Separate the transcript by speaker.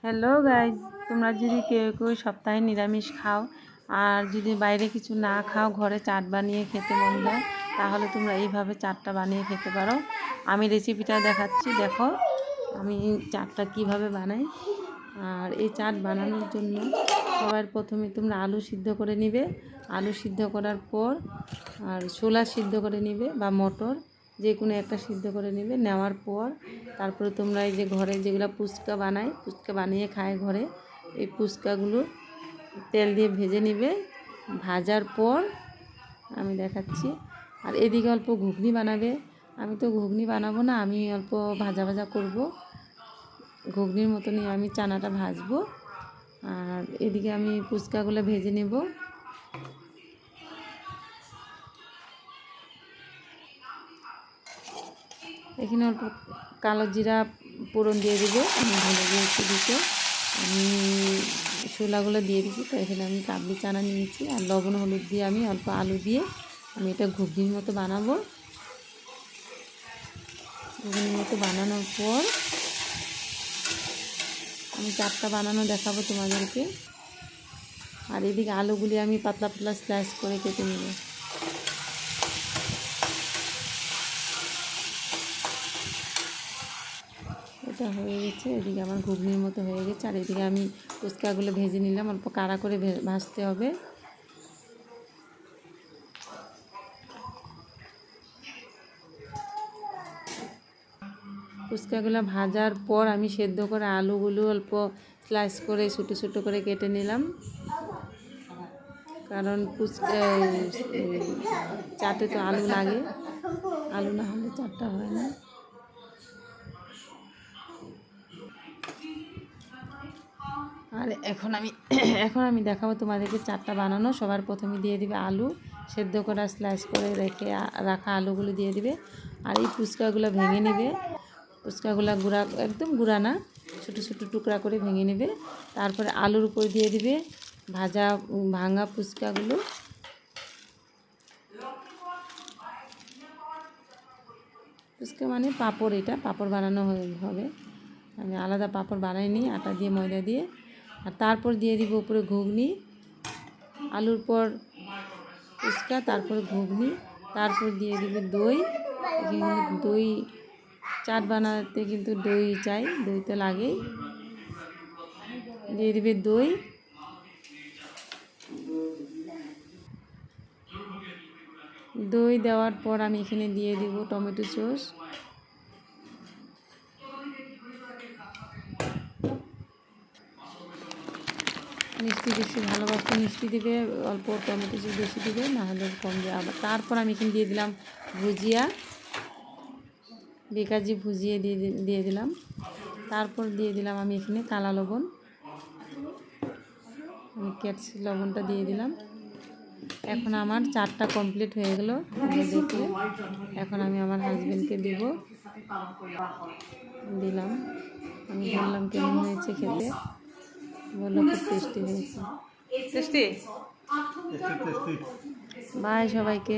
Speaker 1: Hello guys, তোমরা যদি কেউ কেউ সপ্তাহে নিরামিষ খাও আর যদি বাইরে কিছু না খাও, ঘরে চাট বানিয়ে খেতে মন যায়, তাহলে তোমরা এইভাবে চাটটা বানিয়ে খেতে পারো। আমি রেসিপিটা দেখাচ্ছি, দেখো আমি চাটটা কিভাবে বানাই। আর এই চাট বানানোর জন্য সবার প্রথমে তোমরা আলু সিদ্ধ করে নিবে। আলু সিদ্ধ করার পর আর ছোলা সিদ্ধ করে নিবে বা মটর যে কোনো একটা সিদ্ধ করে নেবে। নেওয়ার পর তারপরে তোমরা এই যে ঘরে যেগুলো ফুচকা বানায়, ফুচকা বানিয়ে খায় ঘরে, এই ফুচকাগুলো তেল দিয়ে ভেজে নিবে। ভাজার পর আমি দেখাচ্ছি। আর এদিকে অল্প ঘুগনি বানাবে। আমি তো ঘুগনি বানাবো না, আমি অল্প ভাজা ভাজা করব। ঘুগনির মতনই আমি চানাটা ভাজবো। আর এদিকে আমি ফুচকাগুলো ভেজে নেব। এখানে অল্প কালো জিরা ফোড়ন দিয়ে দেবো। আমি ভেজে দিয়েছি দিতে, আমি ছোলাগুলো দিয়ে দিচ্ছি। তো এখানে আমি কাবলি চানা নিয়েছি আর লবণ হলুদ দিয়ে আমি অল্প আলু দিয়ে আমি এটা ঘুগনির মতো বানাবো। ঘুগনির মতো বানানোর পর আমি চাটটা বানানো দেখাবো তোমাদেরকে। আর এদিকে আলুগুলি আমি পাতলা পাতলা স্লাইস করে কেটে নেব। এটা হয়ে গেছে, এদিকে আমার ঘুগনির মতো হয়ে গেছে। আর এদিকে আমি ফুচকাগুলো ভেজে নিলাম, অল্প কাড়া করে ভাজতে হবে। ফুচকাগুলো ভাজার পর আমি সেদ্ধ করে আলুগুলো অল্প স্লাইস করে ছোটো ছোটো করে কেটে নিলাম, কারণ ফুচকা চাটে তো আলু লাগে, আলু না হলে চাটটা হয় না। আর এখন আমি দেখাবো তোমাদেরকে চাটটা বানানো। সবার প্রথমে দিয়ে দিবে আলু সেদ্ধ করা, স্লাইস করে রাখা আলুগুলো দিয়ে দিবে। আর এই ফুচকাগুলো ভেঙে নেবে। ফুচকাগুলো গুঁড়া, একদম গুঁড়া না, ছোটো ছোটো টুকরা করে ভেঙে নেবে। তারপরে আলুর উপর দিয়ে দিবে ভাঙা ফুচকাগুলো। ফুচকা মানে পাঁপড়, এটা পাঁপড় বানানো হবে। আমি আলাদা পাঁপড় বানাইনি, আটা দিয়ে ময়দা দিয়ে। আর তারপর দিয়ে দিব উপরে ঘুগনি, আলুর পর ফুচকা, তারপর ঘুগনি, তারপর দিয়ে দিবে দই। কিন্তু দই চাট বানাতে কিন্তু দই চাই, দই তো লাগেই। দিয়ে দিবে দই। দই দেওয়ার পর আমি এখানে দিয়ে দিব টমেটো সস। মিষ্টি বেশি ভালোবাসতে মিষ্টি দিবে, অল্প টমেটো সস বেশি দিবে, না হলে কম দিয়ে। আবার তারপর আমি এখানে দিয়ে দিলাম ভুজিয়া, বেকাজি ভুজিয়ে দিয়ে দিলাম। তারপর দিয়ে দিলাম আমি এখানে কালা লবণ, আমি কেটছি লবণটা দিয়ে দিলাম। এখন আমার চাটটা কমপ্লিট হয়ে গেল দেখলে। এখন আমি আমার হাজবেন্ডকে দিলাম। আমি বললাম কেমন হয়েছে খেতে, বললো খুব টেস্টি হয়েছে। টেস্টি। বাই সবাইকে।